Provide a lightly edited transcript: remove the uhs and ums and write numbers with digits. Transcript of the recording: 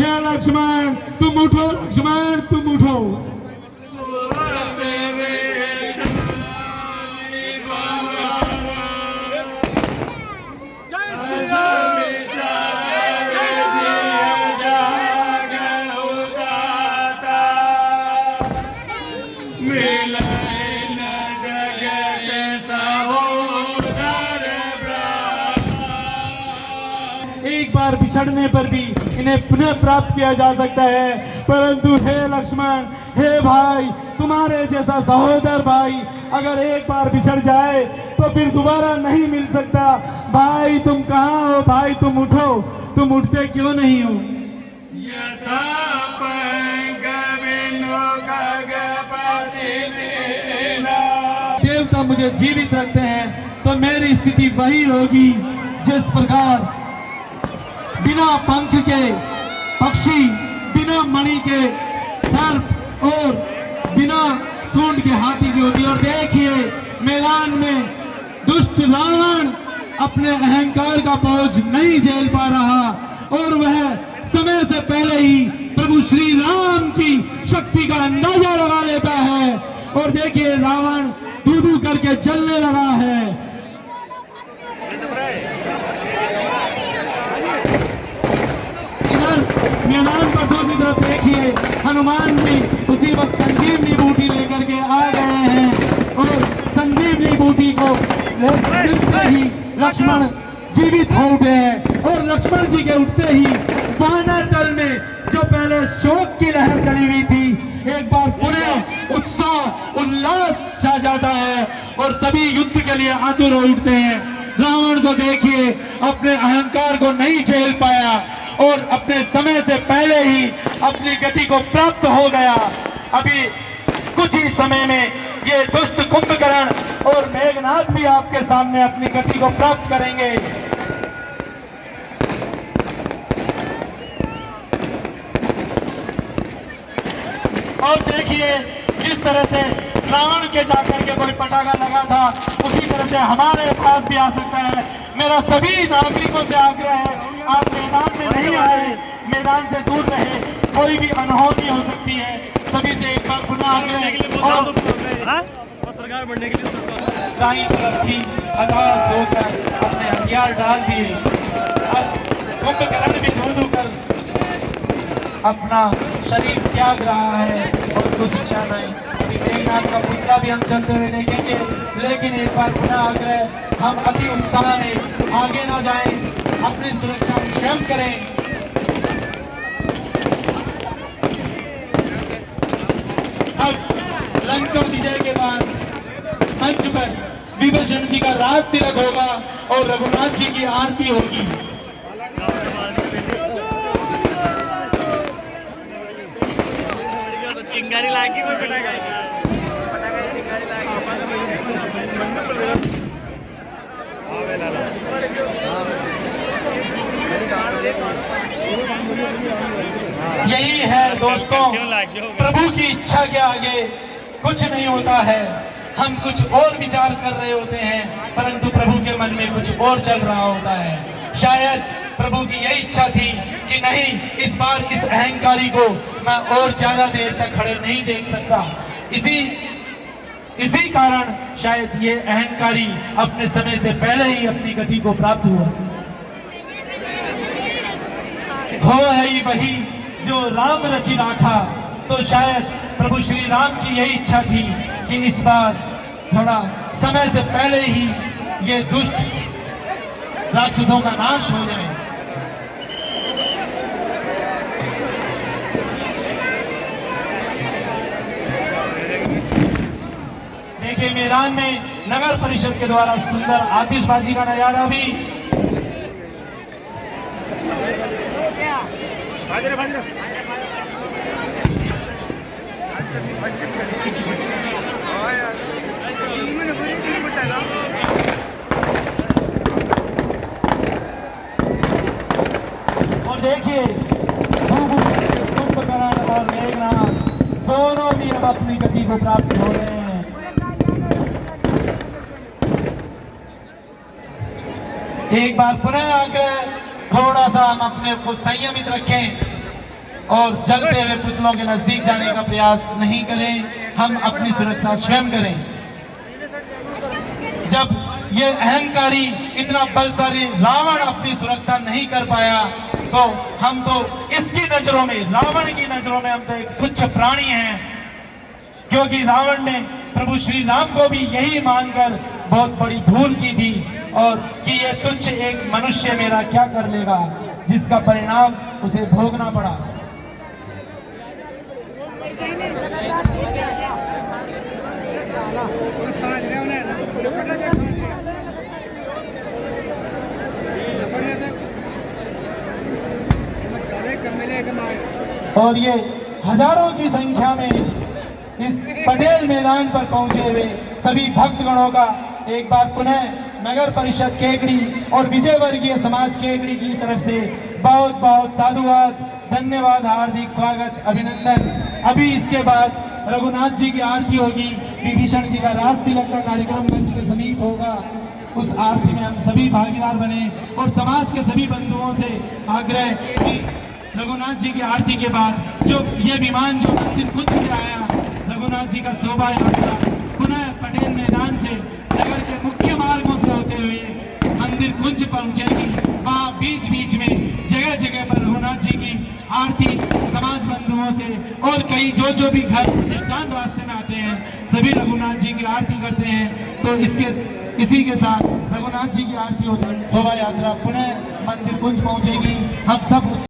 हे लक्ष्मण तुम उठो, लक्ष्मण तुम उठो। एक बार बिछड़ने पर भी इन्हें पुनः प्राप्त किया जा सकता है, परंतु हे लक्ष्मण, हे भाई, तुम्हारे जैसा सहोदर भाई अगर एक बार बिछड़ जाए तो फिर दोबारा नहीं मिल सकता। भाई तुम कहाँ हो? भाई तुम उठो, तुम उठते क्यों नहीं हो? देवता मुझे जीवित रखते हैं तो मेरी स्थिति वही होगी जिस प्रकार बिना पंख के पक्षी, बिना मणि के सर्प और बिना सूंड के हाथी की होती है। और देखिए मैदान में दुष्ट रावण अपने अहंकार का बोझ नहीं झेल पा रहा और वह समय से पहले ही प्रभु श्री राम की शक्ति का अंदाजा लगा लेता है। और देखिए रावण धू-धू करके जलने लगा है। इधर मैदान पर दूसरी तरफ देखिए हनुमान जी उसी वक्त संजीवनी बूटी लेकर के आ गए हैं और संजीवनी बूटी को लेते ही लक्ष्मण जीवित हो उठे हैं। और लक्ष्मण जी के उठते ही वानर दल में जो पहले शोक की लहर चली हुई थी, एक बार पुनः उत्साह उल्लास छा जाता है और सभी युद्ध के लिए आतुर हो उठते हैं। रावण को देखिए अपने अहंकार को नहीं झेल पाया और अपने समय से पहले ही अपनी गति को प्राप्त हो गया। अभी कुछ ही समय में ये दुष्ट कुंभकर्ण और मेघनाथ भी आपके सामने अपनी गति को प्राप्त करेंगे। और देखिए जिस तरह से रावण के जाकर के कोई पटाखा लगा था, उसी तरह से हमारे पास भी आ सकता है। मेरा सभी नागरिकों से आग्रह है, आप मैदान में नहीं आए, मैदान से दूर रहे, कोई भी अनहोनी हो सकती है। सभी से एक बार पुनः आग्रह और पत्रकार बनने के लिए दाईं तरफ की आकाश होकर अपने हथियार डाल दिए। अब कुंभकर्ण भी धू-धू कर अपना शरीर त्याग रहा है और कुछ इच्छा नहीं। अभी मेघनाथ का पुतला भी हम चलते हुए देखेंगे, लेकिन एक बार पुनः आग्रह, हम अति उत्साह में आगे ना जाएं, अपनी सुरक्षा स्वयं करें। अब लंका विजय के बाद मंच पर विभीषण जी का राज तिलक होगा और रघुनाथ जी की आरती होगी। चिंगारी लागी कोई पटाखा चिंगारी यही है दोस्तों, प्रभु की इच्छा के आगे कुछ नहीं होता है। हम कुछ और विचार कर रहे होते हैं, परंतु प्रभु के मन में कुछ और चल रहा होता है। शायद प्रभु की यही इच्छा थी कि नहीं, इस बार इस अहंकारी को मैं और ज्यादा देर तक खड़े नहीं देख सकता। इसी कारण शायद ये अहंकारी अपने समय से पहले ही अपनी गति को प्राप्त हुआ। हो है ही वही जो राम रचि राखा। तो शायद प्रभु श्री राम की यही इच्छा थी कि इस बार थोड़ा समय से पहले ही ये दुष्ट राक्षसों का नाश हो जाए। देखिए मैदान में नगर परिषद के द्वारा सुंदर आतिशबाजी का नजारा भी। और देखिए कुंभकर्ण और मेघनाथ दोनों भी अब अपनी गति को प्राप्त हो रहे हैं। एक बार पुनः आकर थोड़ा सा हम अपने को संयमित रखें। और जलते हुए पुतलों के नजदीक जाने का प्रयास नहीं करें। हम अपनी सुरक्षा स्वयं करें। जब ये अहंकारी इतना बलशाली रावण अपनी सुरक्षा नहीं कर पाया तो हम तो इसकी नजरों में, रावण की नजरों में हम तो एक तुच्छ प्राणी हैं, क्योंकि रावण ने प्रभु श्री राम को भी यही मानकर बहुत बड़ी भूल की थी और कि ये तुच्छ एक मनुष्य मेरा क्या कर लेगा, जिसका परिणाम उसे भोगना पड़ा। और ये हजारों की संख्या में इस पटेल मैदान पर पहुंचे हुए सभी भक्तगणों का एक बार पुनः नगर परिषद केकड़ी और विजय वर्गीय समाज केकड़ी की तरफ से बहुत बहुत साधुवाद, धन्यवाद, हार्दिक स्वागत, अभिनंदन। अभी इसके बाद रघुनाथ जी की आरती होगी, विभीषण जी का रास तिलक का कार्यक्रम मंच के समीप होगा। उस आरती में हम सभी भागीदार बने और समाज के सभी बंधुओं से आग्रह कि रघुनाथ जी की आरती के बाद जो ये विमान जो मंदिर कुंज से आया, रघुनाथ जी का शोभा यात्रा पुनः पटेल मैदान से नगर के मुख्य मार्गों से होते हुए मंदिर कुंज पहुंचेगी। वहाँ बीच बीच में जगह जगह पर रघुनाथ जी की आरती समाज बंधुओं से और कई जो भी घर प्रतिष्ठान रास्ते में आते हैं सभी रघुनाथ जी की आरती करते हैं। तो इसी के साथ रघुनाथ जी की आरती होती, शोभा यात्रा पुनः मंदिर कुंज पहुंचेगी। हम सब